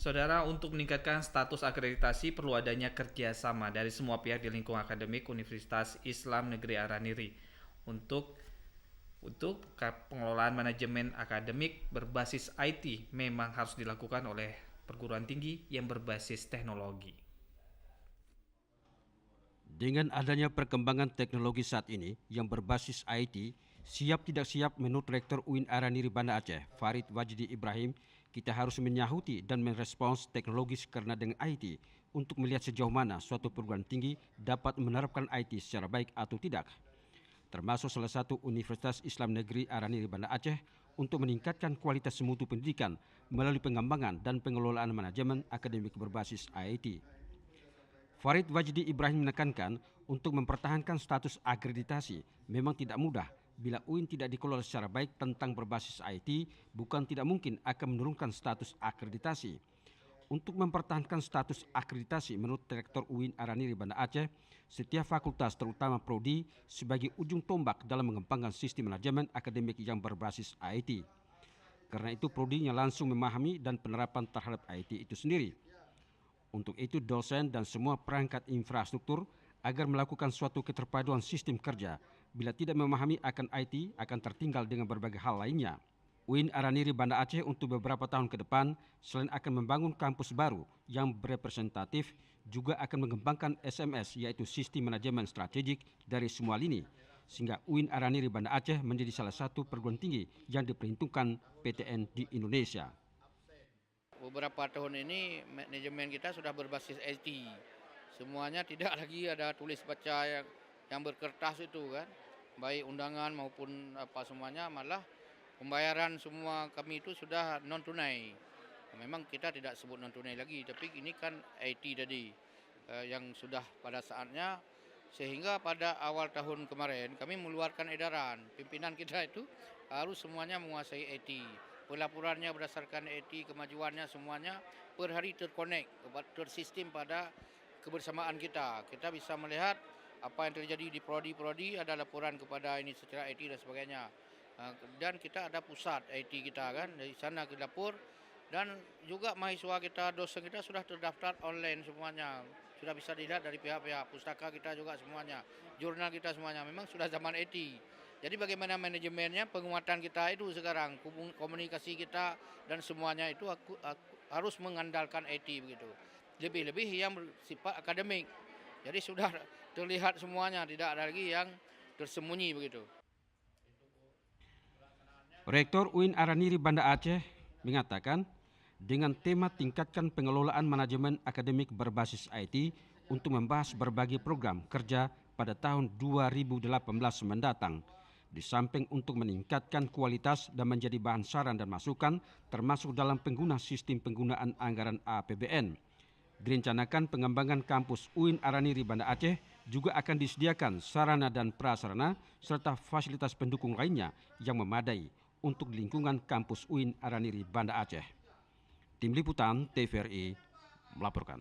Saudara, untuk meningkatkan status akreditasi perlu adanya kerjasama dari semua pihak di lingkungan akademik Universitas Islam Negeri Araniri untuk pengelolaan manajemen akademik berbasis IT memang harus dilakukan oleh perguruan tinggi yang berbasis teknologi. Dengan adanya perkembangan teknologi saat ini yang berbasis IT, siap tidak siap menurut Rektor UIN Araniri Banda Aceh, Farid Wajdi Ibrahim, kita harus menyahuti dan merespons teknologis karena dengan IT untuk melihat sejauh mana suatu perguruan tinggi dapat menerapkan IT secara baik atau tidak. Termasuk salah satu Universitas Islam Negeri Araniri Banda Aceh untuk meningkatkan kualitas mutu pendidikan melalui pengembangan dan pengelolaan manajemen akademik berbasis IT. Farid Wajdi Ibrahim menekankan untuk mempertahankan status akreditasi memang tidak mudah bila UIN tidak dikelola secara baik tentang berbasis IT, bukan tidak mungkin akan menurunkan status akreditasi. Untuk mempertahankan status akreditasi menurut Rektor UIN Araniri Banda Aceh, setiap fakultas terutama prodi sebagai ujung tombak dalam mengembangkan sistem manajemen akademik yang berbasis IT. Karena itu prodinya langsung memahami dan penerapan terhadap IT itu sendiri. Untuk itu dosen dan semua perangkat infrastruktur agar melakukan suatu keterpaduan sistem kerja. Bila tidak memahami akan IT akan tertinggal dengan berbagai hal lainnya. UIN Araniri Banda Aceh untuk beberapa tahun ke depan selain akan membangun kampus baru yang berepresentatif juga akan mengembangkan SMS yaitu sistem manajemen strategik dari semua lini. Sehingga UIN Araniri Banda Aceh menjadi salah satu perguruan tinggi yang diperhitungkan PTN di Indonesia. Beberapa tahun ini manajemen kita sudah berbasis IT. Semuanya tidak lagi ada tulis baca yang berkertas itu kan. Baik undangan maupun apa semuanya, malah pembayaran semua kami itu sudah non tunai. Memang kita tidak sebut non tunai lagi, tapi ini kan IT tadi yang sudah pada saatnya, sehingga pada awal tahun kemarin kami mengeluarkan edaran pimpinan kita itu harus semuanya menguasai IT. Pelaporannya berdasarkan IT, kemajuannya semuanya per hari terkonek, tersistem pada kebersamaan kita. Kita bisa melihat apa yang terjadi di prodi-prodi, ada laporan kepada ini secara IT dan sebagainya. Dan kita ada pusat IT kita kan, dari sana ke dapur. Dan juga mahasiswa kita, dosen kita sudah terdaftar online semuanya. Sudah bisa dilihat dari pihak-pihak, pustaka kita juga semuanya, jurnal kita semuanya, memang sudah zaman IT. Jadi bagaimana manajemennya, penguatan kita itu sekarang, komunikasi kita dan semuanya itu aku harus mengandalkan IT begitu. Lebih-lebih yang bersifat akademik. Jadi sudah terlihat semuanya, tidak ada lagi yang tersembunyi begitu. Rektor UIN Araniri Banda Aceh mengatakan dengan tema tingkatkan pengelolaan manajemen akademik berbasis IT untuk membahas berbagai program kerja pada tahun 2018 mendatang. Di samping untuk meningkatkan kualitas dan menjadi bahan saran dan masukan termasuk dalam pengguna sistem penggunaan anggaran APBN. Direncanakan pengembangan kampus UIN Araniri Banda Aceh juga akan disediakan sarana dan prasarana serta fasilitas pendukung lainnya yang memadai untuk lingkungan kampus UIN Araniri Banda Aceh. Tim Liputan TVRI melaporkan.